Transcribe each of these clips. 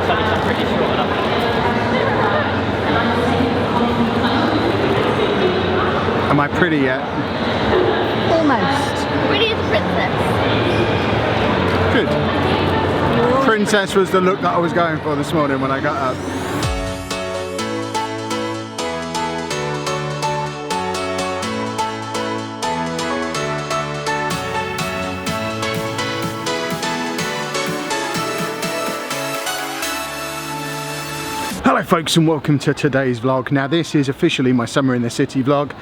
that's something I'm pretty sure that Am I pretty yet? Almost. Pretty as a princess. Good. Princess was the look that I was going for this morning when I got up. Hello folks and welcome to today's vlog. Now this is officially my summer in the city vlog.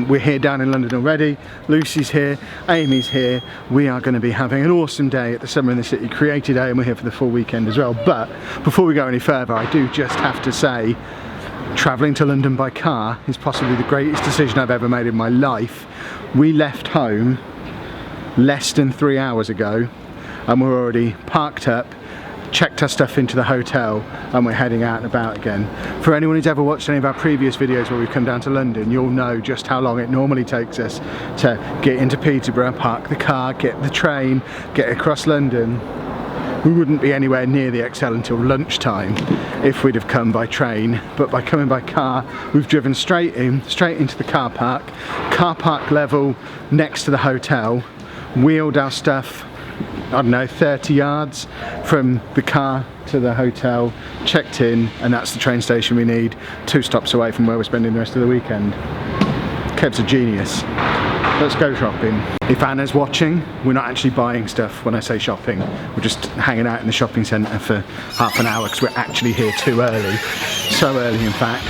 We're here down in London already. Lucy's here, Amy's here. We are going to be having an awesome day at the Summer in the City Creator Day and we're here for the full weekend as well. But before we go any further, I do just have to say travelling to London by car is possibly the greatest decision I've ever made in my life. We left home less than 3 hours ago and we're already parked up, checked our stuff into the hotel and we're heading out and about again. For anyone who's ever watched any of our previous videos where we've come down to London, you'll know just how long it normally takes us to get into Peterborough, park the car, get the train, get across London. We wouldn't be anywhere near the XL until lunchtime if we'd have come by train, but by coming by car we've driven straight into the car park level next to the hotel, wheeled our stuff I don't know, 30 yards from the car to the hotel, checked in, and that's the train station we need, 2 stops away from where we're spending the rest of the weekend. Kev's a genius. Let's go shopping. If Anna's watching, we're not actually buying stuff when I say shopping. We're just hanging out in the shopping centre for half an hour because we're actually here too early. So early in fact,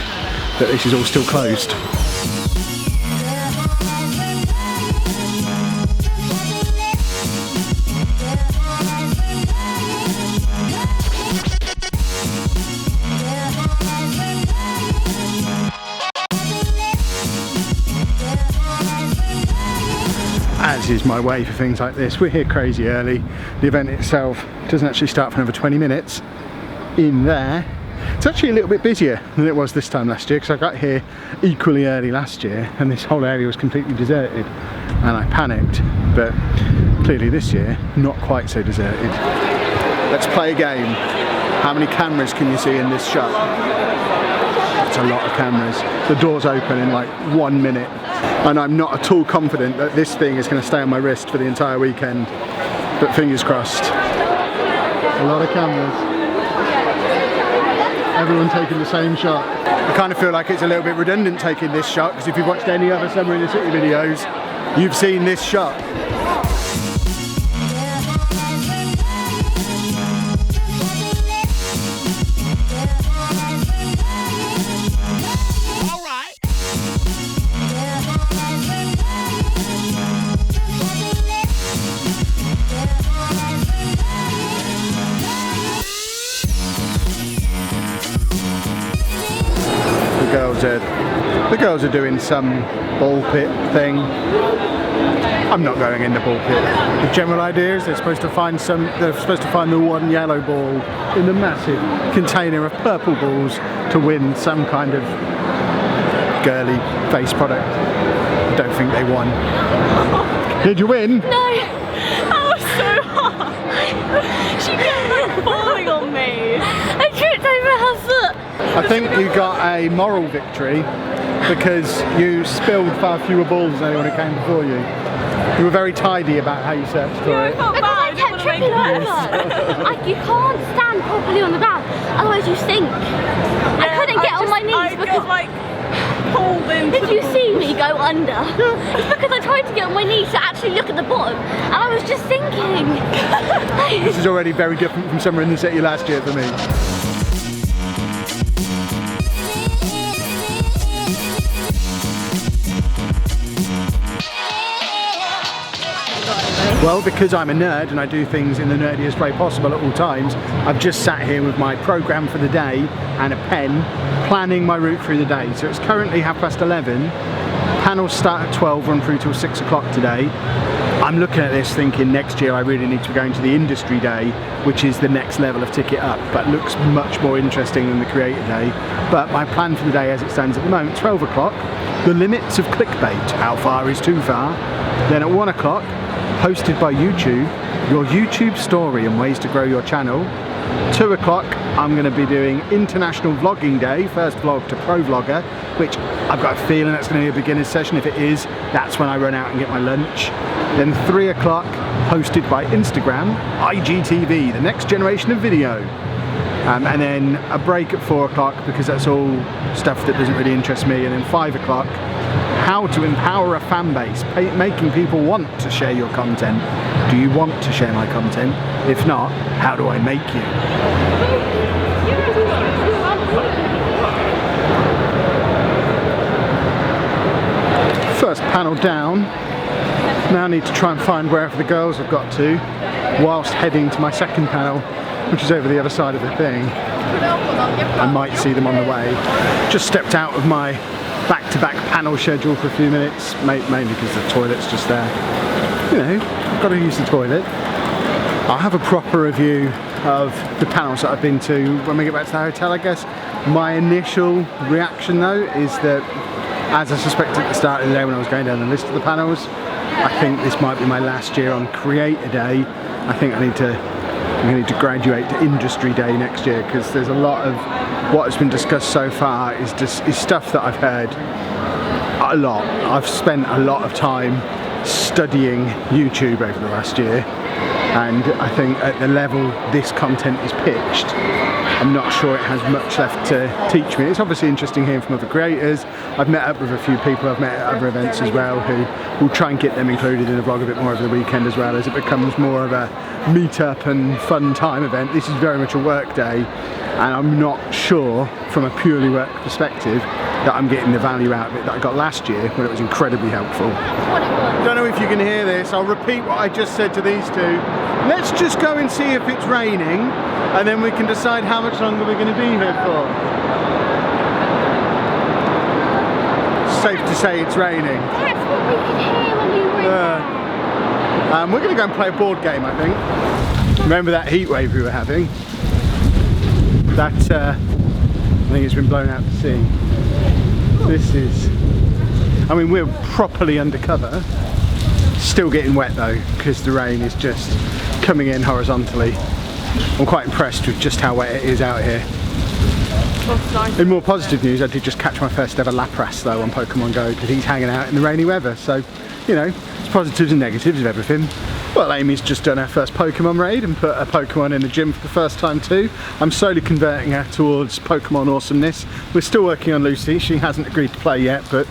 that this is all still closed. As is my way for things like this. We're here crazy early. The event itself doesn't actually start for another 20 minutes. In there, it's actually a little bit busier than it was this time last year because I got here equally early last year and this whole area was completely deserted and I panicked. But clearly this year, not quite so deserted. Let's play a game. How many cameras can you see in this shop? That's a lot of cameras. The doors open in like 1 minute. And I'm not at all confident that this thing is going to stay on my wrist for the entire weekend, but fingers crossed. A lot of cameras. Everyone taking the same shot. I kind of feel like it's a little bit redundant taking this shot, because if you've watched any other Summer in the City videos, you've seen this shot. The girls are doing some ball pit thing. I'm not going in the ball pit. The general idea is they're supposed to find the one yellow ball in the massive container of purple balls to win some kind of girly face product. I don't think they won. Did you win? No! That was so hard! She kept like falling on me! I tripped over her foot! I think you got a moral victory because you spilled far fewer balls than anyone who came before you. You were very tidy about how you searched for it. Because I kept tripping over. You can't stand properly on the ground, otherwise you sink. I couldn't get on my knees because like pulled into. Did you see me go under? It's because I tried to get on my knees to actually look at the bottom and I was just sinking. This is already very different from Summer in the City last year for me. Well, because I'm a nerd and I do things in the nerdiest way possible at all times, I've just sat here with my programme for the day and a pen, planning my route through the day. So it's currently 11:30. Panels start at 12, run through till 6 o'clock today. I'm looking at this thinking next year I really need to be going to the industry day, which is the next level of ticket up, but looks much more interesting than the creator day. But my plan for the day as it stands at the moment, 12 o'clock, the limits of clickbait, how far is too far. Then at 1 o'clock, hosted by YouTube, your YouTube story and ways to grow your channel. 2 o'clock, I'm going to be doing International Vlogging Day, first vlog to pro vlogger, which I've got a feeling that's going to be a beginner's session. If it is, that's when I run out and get my lunch. Then 3 o'clock, hosted by Instagram, IGTV, the next generation of video. And then a break at 4 o'clock because that's all stuff that doesn't really interest me. And then 5 o'clock, how to empower a fan base, making people want to share your content. Do you want to share my content? If not, how do I make you? First panel down. Now I need to try and find wherever the girls have got to whilst heading to my second panel, which is over the other side of the thing. I might see them on the way. Just stepped out of my back-to-back panel schedule for a few minutes, mainly because the toilet's just there. You know, I've got to use the toilet. I'll have a proper review of the panels that I've been to when we get back to the hotel, I guess. My initial reaction though is that, as I suspected at the start of the day when I was going down the list of the panels, I think this might be my last year on Creator Day. I think I need to graduate to Industry Day next year, because there's a lot of what has been discussed so far is stuff that I've heard a lot. I've spent a lot of time studying YouTube over the last year, and I think at the level this content is pitched, I'm not sure it has much left to teach me. It's obviously interesting hearing from other creators. I've met up with a few people I've met at other events as well who will try and get them included in the vlog a bit more over the weekend as well, as it becomes more of a meet-up and fun time event. This is very much a work day, and I'm not sure from a purely work perspective that I'm getting the value out of it that I got last year when it was incredibly helpful. Don't know if you can hear this, I'll repeat what I just said to these two. Let's just go and see if it's raining, and then we can decide how much longer we're going to be here for. Safe to say it's raining. That's what we could hear when we were in there. We're going to go and play a board game, I think. Remember that heat wave we were having? That, I think it's been blown out to sea. This is, I mean, we're properly undercover. Still getting wet though, because the rain is just coming in horizontally. I'm quite impressed with just how wet it is out here. In more positive news, I did just catch my first ever Lapras though on Pokemon Go, because he's hanging out in the rainy weather. So, you know, it's positives and negatives of everything. Well, Amy's just done her first Pokemon raid and put a Pokemon in the gym for the first time too. I'm slowly converting her towards Pokemon awesomeness. We're still working on Lucy. She hasn't agreed to play yet, but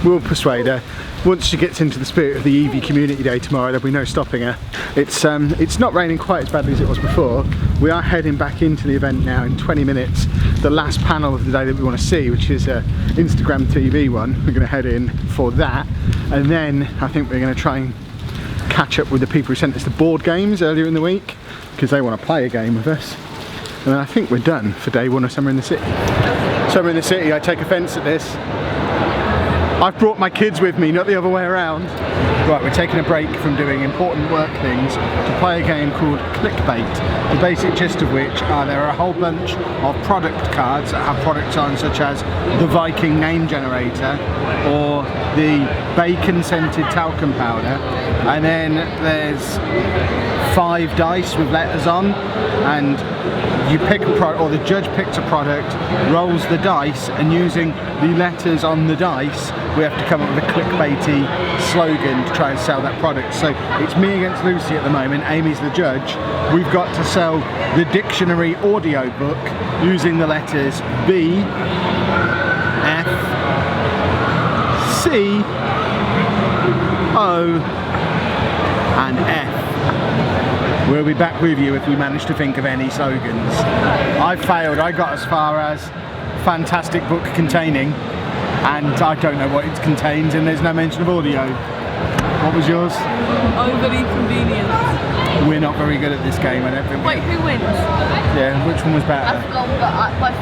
we'll persuade her. Once she gets into the spirit of the Eevee Community Day tomorrow, there'll be no stopping her. It's not raining quite as badly as it was before. We are heading back into the event now in 20 minutes. The last panel of the day that we want to see, which is an Instagram TV one. We're going to head in for that, and then I think we're going to try and catch up with the people who sent us the board games earlier in the week, because they want to play a game with us. And then I think we're done for day one of Summer in the City. Summer in the City, I take offence at this. I've brought my kids with me, not the other way around. Right, we're taking a break from doing important work things to play a game called Clickbait. The basic gist of which are there are a whole bunch of product cards that have products on, such as the Viking name generator or the bacon scented talcum powder, and then there's 5 dice with letters on, and you pick a product, or the judge picks a product, rolls the dice, and using the letters on the dice we have to come up with a clickbaity slogan to try and sell that product. So it's me against Lucy at the moment. Amy's the judge. We've got to sell the dictionary audio book using the letters B, F, C, O and F. We'll be back with you if we manage to think of any slogans. I failed. I got as far as fantastic book containing, and I don't know what it contains, and there's no mention of audio. What was yours? Overly convenient. We're not very good at this game, I don't think. Wait, who wins? Yeah, which one was better?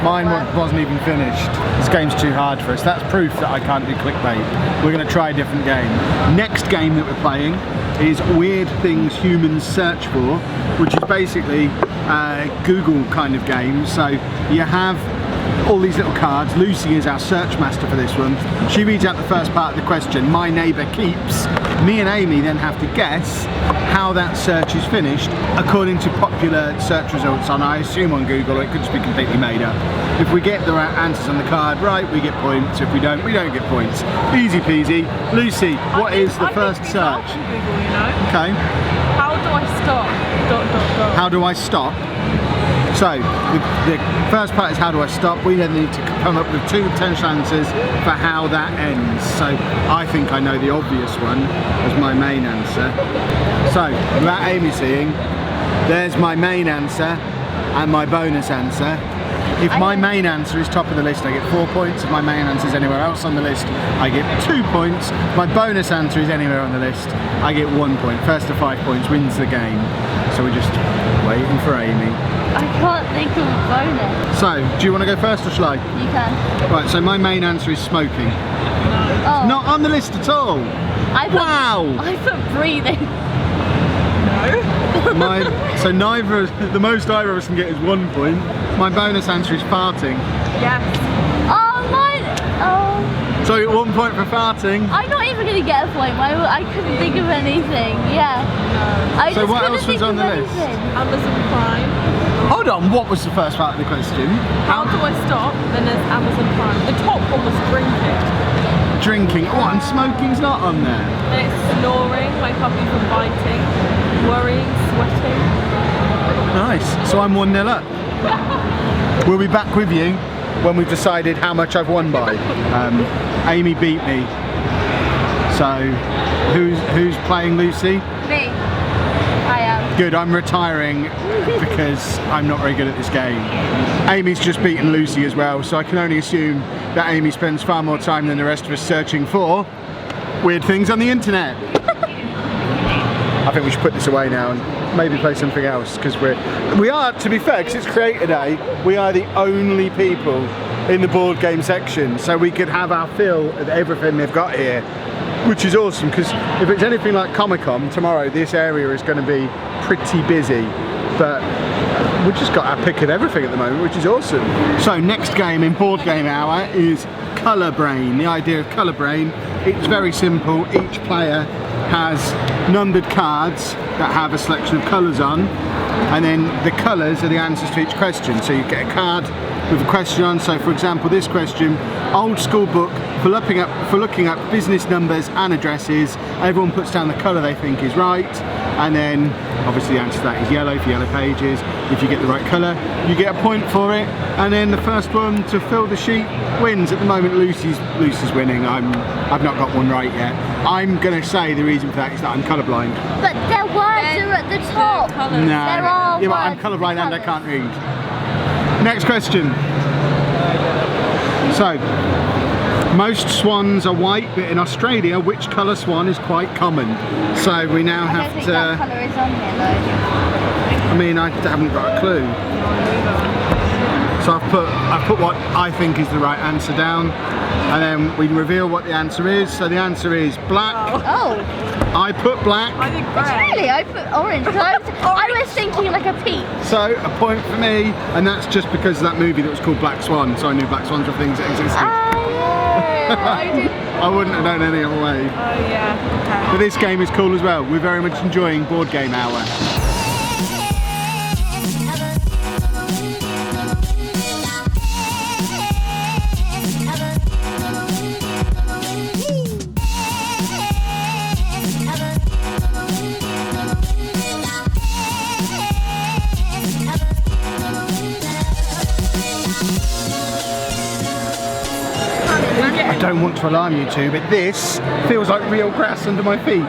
Mine wasn't even finished. This game's too hard for us. That's proof that I can't do clickbait. We're going to try a different game. Next game that we're playing is Weird Things Humans Search For, which is basically a Google kind of game. So you have all these little cards. Lucy is our search master for this one. She reads out the first part of the question, my neighbour keeps. Me and Amy then have to guess how that search is finished according to popular search results on, I assume, on Google, or it could just be completely made up. If we get the right answers on the card right, we get points. If we don't get points. Easy peasy. Lucy, what is the first search? Google, you know? Okay. How do I stop? ... How do I stop? So, the first part is how do I stop. We then need to come up with 2 potential answers for how that ends. So, I think I know the obvious one as my main answer. So, without Amy seeing, there's my main answer and my bonus answer. If my main answer is top of the list, I get 4 points. If my main answer is anywhere else on the list, I get 2 points. My bonus answer is anywhere on the list, I get 1 point. First to 5 points wins the game. So we're just waiting for Amy. I can't think of a bonus. So, do you want to go first or shall I? You can. Right, so my main answer is smoking. Oh. Not on the list at all. Wow! I put breathing. So neither, the most either of us can get is 1 point. My bonus answer is farting. Yes. Oh, mine. Oh. So I get 1 point for farting. I'm not even going to get a point. I couldn't think of anything. Yeah. I So just what couldn't else was think on of the list? anything. Amazon Prime. Hold on, what was the first part of the question? How do I stop? Then there's Amazon Prime. The top one was drinking. Drinking. Oh, and smoking's not on there. Then it's snoring, my puppy from biting, worrying, sweating. Nice. So I'm 1-0 up. We'll be back with you when we've decided how much I've won by. Amy beat me. So who's playing Lucy? Me. I am. Good, I'm retiring because I'm not very good at this game. Amy's just beaten Lucy as well, so I can only assume that Amy spends far more time than the rest of us searching for weird things on the internet. I think we should put this away now and maybe play something else, because we are, to be fair, because it's Creator Day, we are the only people in the board game section, so we could have our fill of everything they've got here, which is awesome, because if it's anything like Comic-Con, tomorrow this area is going to be pretty busy, but we've just got our pick of everything at the moment, which is awesome. So next game in Board Game Hour is Colour Brain. The idea of Colour Brain, it's very simple. Each player has numbered cards that have a selection of colours on, and then the colours are the answers to each question. So you get a card with a question on. So for example, this question, old school book for looking up business numbers and addresses. Everyone puts down the colour they think is right, and then obviously the answer to that is yellow for yellow pages. If you get the right colour, you get a point for it, and then the first one to fill the sheet wins. At the moment Lucy's winning. I've not got one right yet. I'm going to say the reason for that is that I'm colourblind. But their words are at the top. No, There are yeah, but I'm words colourblind and I colours. can't read. Next question. So, most swans are white, but in Australia, which colour swan is quite common? So we now I have don't think to. that colour is on here though. I mean, I haven't got a clue. So I've put what I think is the right answer down, and then we reveal what the answer is. So the answer is black. Oh. I put black. I think red. Really? I put orange. 'Cause I was thinking like a peach. So a point for me, and that's just because of that movie that was called Black Swan. So I knew black swans were things that existed. I wouldn't have known any other way. Oh yeah, okay. But this game is cool as well. We're very much enjoying Board Game Hour. I don't want to alarm you two, but this feels like real grass under my feet.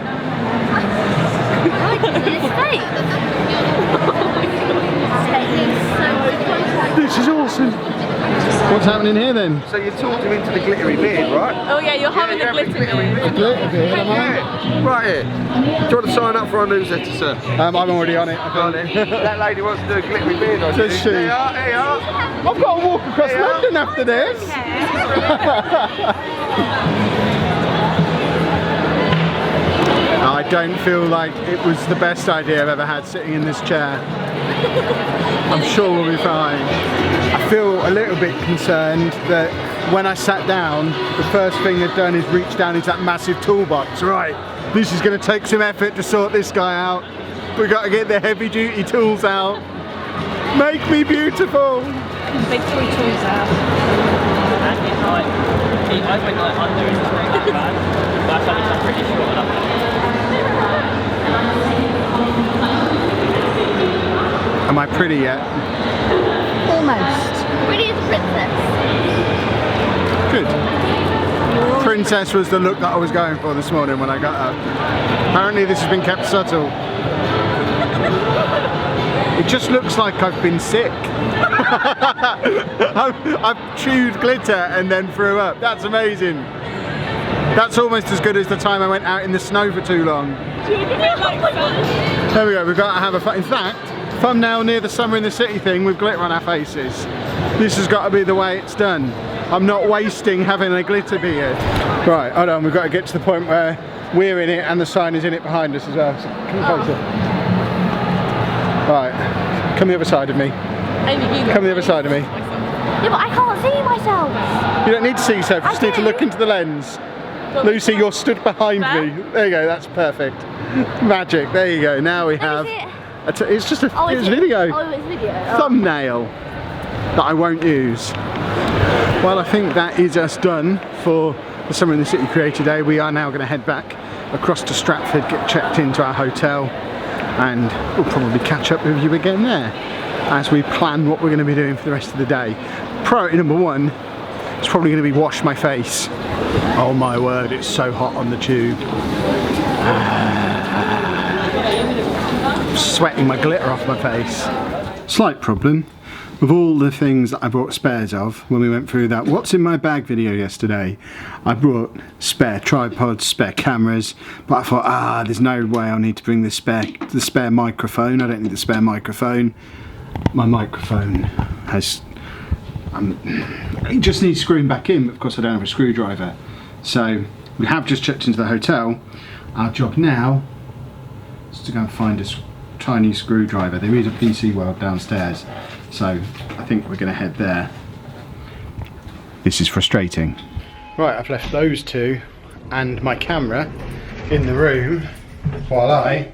This is awesome. What's happening here then? So you talked him into the glittery beard, right? Oh yeah, you're having a glitter beard. Glitter beard, am I? Yeah, right here. Do you want to sign up for our newsletter, sir? I'm already on it. I Go on think. then. That lady wants to do a glittery beard on you. Does she? There you are, there you are. I've got to walk across Yeah. London after this. I don't feel like it was the best idea I've ever had sitting in this chair. I'm sure we'll be fine. I feel a little little bit concerned that when I sat down, the first thing they've done is reach down into that massive toolbox. Right, this is going to take some effort to sort this guy out. We've got to get the heavy duty tools out. Make me beautiful! Big three tools out. And it's like, I went like under and it's not that bad. But that's I'm pretty sure enough. Am I pretty yet? Almost. Pretty as a princess. Good. Princess was the look that I was going for this morning when I got up. Apparently this has been kept subtle. It just looks like I've been sick. I've chewed glitter and then threw up. That's amazing. That's almost as good as the time I went out in the snow for too long. There we go, we've got to have a in fact, thumbnail near the summer in the city thing with glitter on our faces. This has got to be the way it's done. I'm not wasting having a glitter beard. Right, hold on, we've got to get to the point where we're in it and the sign is in it behind us as well. So come closer. Right, come the other side of me. Come the other side of me. Yeah, but I can't see myself. You don't need to see yourself, you just need to look into the lens. Lucy, you're stood behind me. There you go, that's perfect. Magic, there you go. Now we have... It's just a it's video. Oh, it's video. Thumbnail that I won't use. Well, I think that is us done for the Summer in the City Creator Day. We are now going to head back across to Stratford, get checked into our hotel, and we'll probably catch up with you again there as we plan what we're going to be doing for the rest of the day. Priority number one is probably going to be wash my face. Oh my word, it's so hot on the tube. Sweating my glitter off my face. Slight problem. With all the things that I brought spares of when we went through that what's in my bag video yesterday, I brought spare tripods, spare cameras, but I thought, there's no way I'll need to bring the spare microphone. I don't need the spare microphone. My microphone has, it just needs screwing back in, but of course I don't have a screwdriver. So we have just checked into the hotel. Our job now is to go and find a tiny screwdriver. There is a PC World downstairs, so I think we're going to head there. This is frustrating. Right, I've left those two and my camera in the room while I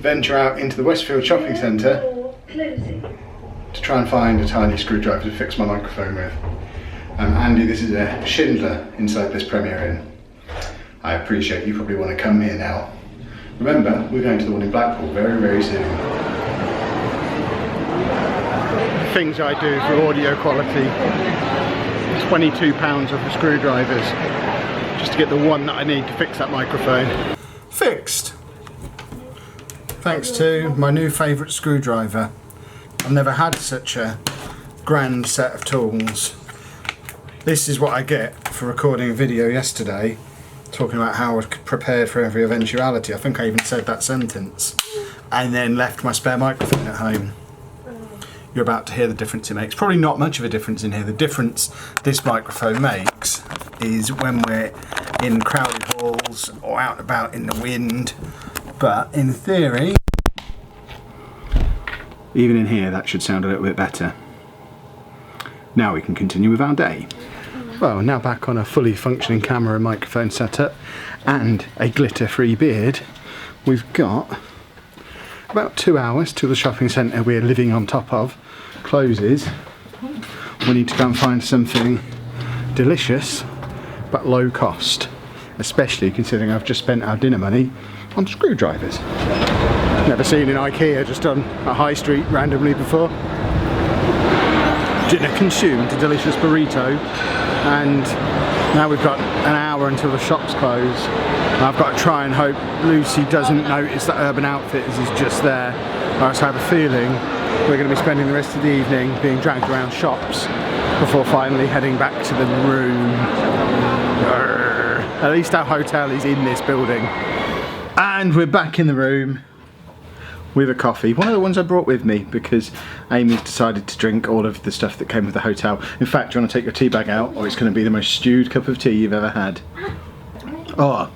venture out into the Westfield shopping centre to try and find a tiny screwdriver to fix my microphone with. Andy, this is a Schindler inside this Premier Inn. I appreciate you probably want to come here now. Remember, we're going to the one in Blackpool very, very soon. Things I do for audio quality. £22 of the screwdrivers just to get the one that I need to fix that microphone. Fixed! Thanks to my new favourite screwdriver. I've never had such a grand set of tools. This is what I get for recording a video yesterday, talking about how I was prepared for every eventuality. I think I even said that sentence. And then left my spare microphone at home. You're about to hear the difference it makes. Probably not much of a difference in here. The difference this microphone makes is when we're in crowded halls or out and about in the wind. But in theory, even in here, that should sound a little bit better. Now we can continue with our day. Well, now back on a fully functioning camera and microphone setup and a glitter-free beard, we've got about 2 hours till the shopping centre we're living on top of closes. We need to go and find something delicious but low cost, especially considering I've just spent our dinner money on screwdrivers. Never seen an IKEA just on a high street randomly before. Dinner consumed, a delicious burrito, and now we've got an hour until the shops close. I've got to try and hope Lucy doesn't notice that Urban Outfitters is just there. I also have a feeling we're going to be spending the rest of the evening being dragged around shops before finally heading back to the room. At least our hotel is in this building. And we're back in the room with a coffee. One of the ones I brought with me because Amy's decided to drink all of the stuff that came with the hotel. In fact, do you want to take your tea bag out or it's going to be the most stewed cup of tea you've ever had. Oh,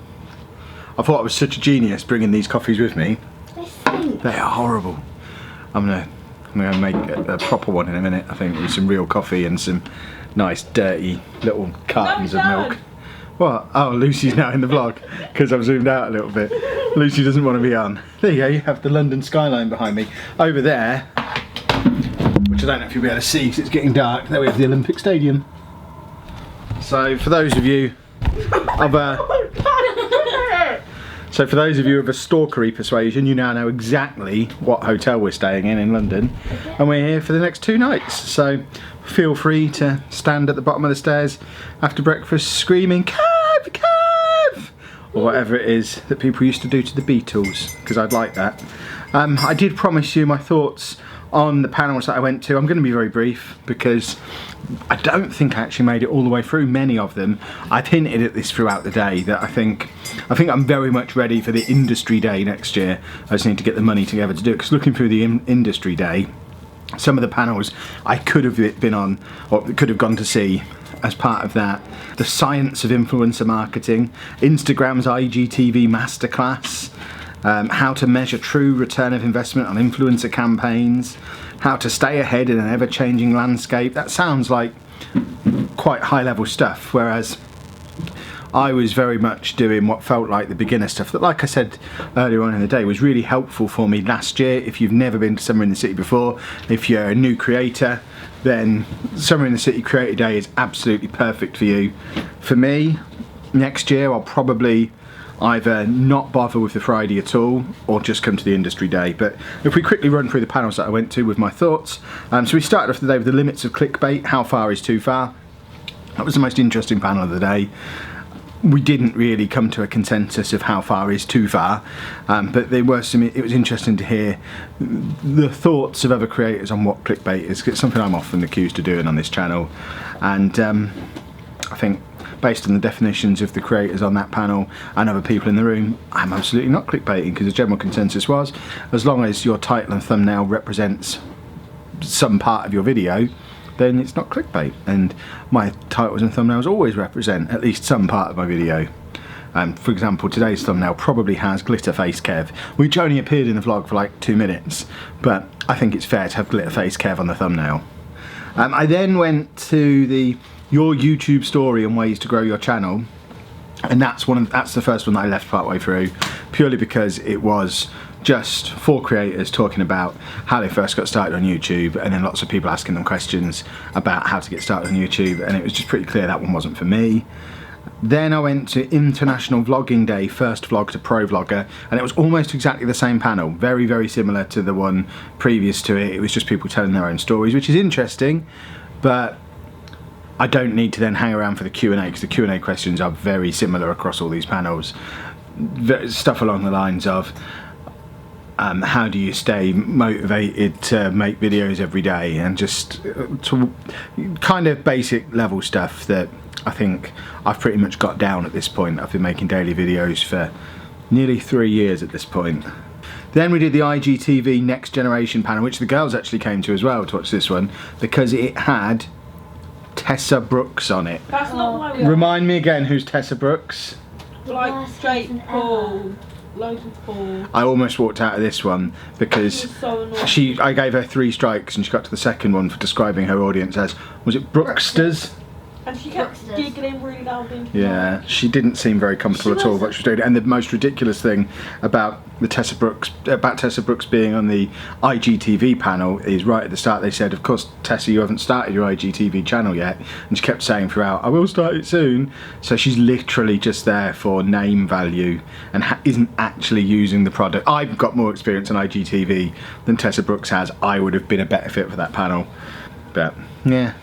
I thought I was such a genius bringing these coffees with me. They are horrible. I'm going to I'm going to make a proper one in a minute, I think, with some real coffee and some nice dirty little cartons of milk. What? Oh, Lucy's now in the vlog because I've zoomed out a little bit. Lucy doesn't want to be on. There you go, you have the London skyline behind me. Over there, which I don't know if you'll be able to see because it's getting dark, there we have the Olympic Stadium. So for those of you of a stalkery persuasion, you now know exactly what hotel we're staying in London, and we're here for the next 2 nights. So feel free to stand at the bottom of the stairs after breakfast screaming "Kev, Kev!" or whatever it is that people used to do to the Beatles, because I'd like that. I did promise you my thoughts on the panels that I went to. I'm going to be very brief because I don't think I actually made it all the way through many of them. I've hinted at this throughout the day that I think I'm very much ready for the industry day next year. I just need to get the money together to do it, because looking through the industry day, some of the panels I could have been on or could have gone to see as part of that. The science of influencer marketing, Instagram's IGTV masterclass, how to measure true return of investment on influencer campaigns, how to stay ahead in an ever-changing landscape. That sounds like quite high-level stuff, whereas I was very much doing what felt like the beginner stuff that, like I said earlier on in the day, was really helpful for me last year. If you've never been to Summer in the City before, if you're a new creator, then Summer in the City Creator Day is absolutely perfect for you. For me, next year I'll probably either not bother with the Friday at all or just come to the industry day. But if we quickly run through the panels that I went to with my thoughts. So we started off the day with the limits of clickbait, how far is too far. That was the most interesting panel of the day. We didn't really come to a consensus of how far is too far, but there were some. It was interesting to hear the thoughts of other creators on what clickbait is. It's something I'm often accused of doing on this channel, and I think based on the definitions of the creators on that panel and other people in the room, I'm absolutely not clickbaiting, because the general consensus was, as long as your title and thumbnail represents some part of your video, then it's not clickbait. And my titles and thumbnails always represent at least some part of my video. For example, today's thumbnail probably has Glitter Face Kev, which only appeared in the vlog for like 2 minutes, but I think it's fair to have Glitter Face Kev on the thumbnail. I then went to your YouTube story and ways to grow your channel, and that's the first one that I left partway through, purely because it was just 4 creators talking about how they first got started on YouTube, and then lots of people asking them questions about how to get started on YouTube, and it was just pretty clear that one wasn't for me. Then I went to International Vlogging Day, first vlog to pro vlogger, and it was almost exactly the same panel, very, very similar to the one previous to it. It was just people telling their own stories, which is interesting, but I don't need to then hang around for the Q&A, because the Q&A questions are very similar across all these panels. Stuff along the lines of, how do you stay motivated to make videos every day, and just to kind of basic level stuff that I think I've pretty much got down at this point. I've been making daily videos for nearly 3 years at this point. Then we did the IGTV Next Generation panel, which the girls actually came to as well to watch this one, because it had Tessa Brooks on it. That's not why we Remind me again, who's Tessa Brooks? like straight Paul. Logan Paul. I almost walked out of this one because I gave her 3 strikes, and she got to the second one for describing her audience as, was it Brooksters? And she kept giggling really loudly. Yeah, she didn't seem very comfortable at all what she was doing. And the most ridiculous thing about Tessa Brooks being on the IGTV panel is, right at the start they said, of course Tessa, you haven't started your IGTV channel yet, and she kept saying throughout, I will start it soon. So she's literally just there for name value and isn't actually using the product. I've got more experience on IGTV than Tessa Brooks has. I would have been a better fit for that panel, but yeah.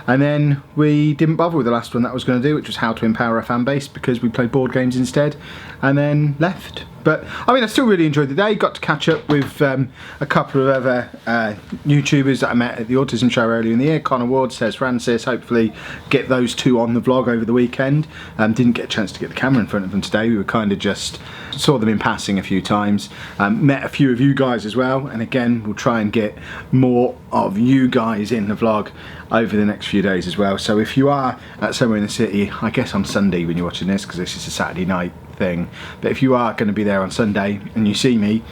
And then we didn't bother with the last one that I was going to do, which was how to empower a fan base, because we played board games instead, and then left. But I mean, I still really enjoyed the day. Got to catch up with a couple of other YouTubers that I met at the Autism show earlier in the year. Connor Ward, Says Francis. Hopefully get those 2 on the vlog over the weekend. Didn't get a chance to get the camera in front of them today. We were kind of just saw them in passing a few times. Met a few of you guys as well. And again, we'll try and get more of you guys in the vlog over the next few days as well. So if you are at Somewhere in the City, I guess on Sunday when you're watching this, because this is a Saturday night thing, but if you are going to be there on Sunday and you see me,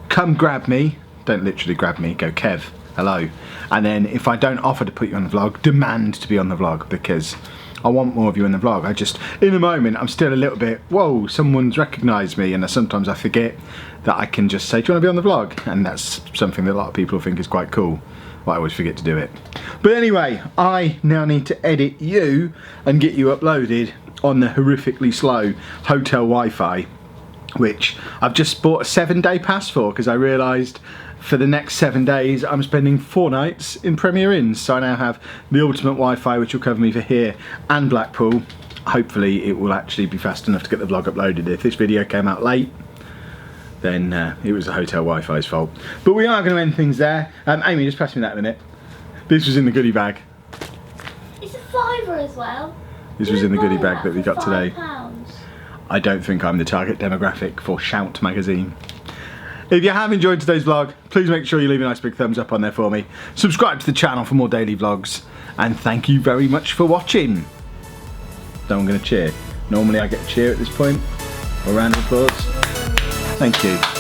come grab me. Don't literally grab me, go Kev, hello. And then if I don't offer to put you on the vlog, demand to be on the vlog, because I want more of you in the vlog. I just, in the moment, I'm still a little bit, whoa, someone's recognised me, and sometimes I forget that I can just say, do you want to be on the vlog? And that's something that a lot of people think is quite cool, but I always forget to do it. But anyway, I now need to edit you and get you uploaded on the horrifically slow hotel Wi-Fi, which I've just bought a 7-day pass for, because I realised for the next 7 days I'm spending 4 nights in Premier Inns, so I now have the ultimate Wi-Fi, which will cover me for here and Blackpool. Hopefully it will actually be fast enough to get the vlog uploaded. If this video came out late, then it was the hotel Wi-Fi's fault. But we are going to end things there. Amy, just pass me that a minute. This was in the goodie bag. It's a fiver as well. This was in the goodie bag that we got today. £5. I don't think I'm the target demographic for Shout magazine. If you have enjoyed today's vlog, please make sure you leave a nice big thumbs up on there for me. Subscribe to the channel for more daily vlogs. And thank you very much for watching. Now I'm going to cheer. Normally I get a cheer at this point. Or a round of applause. Thank you.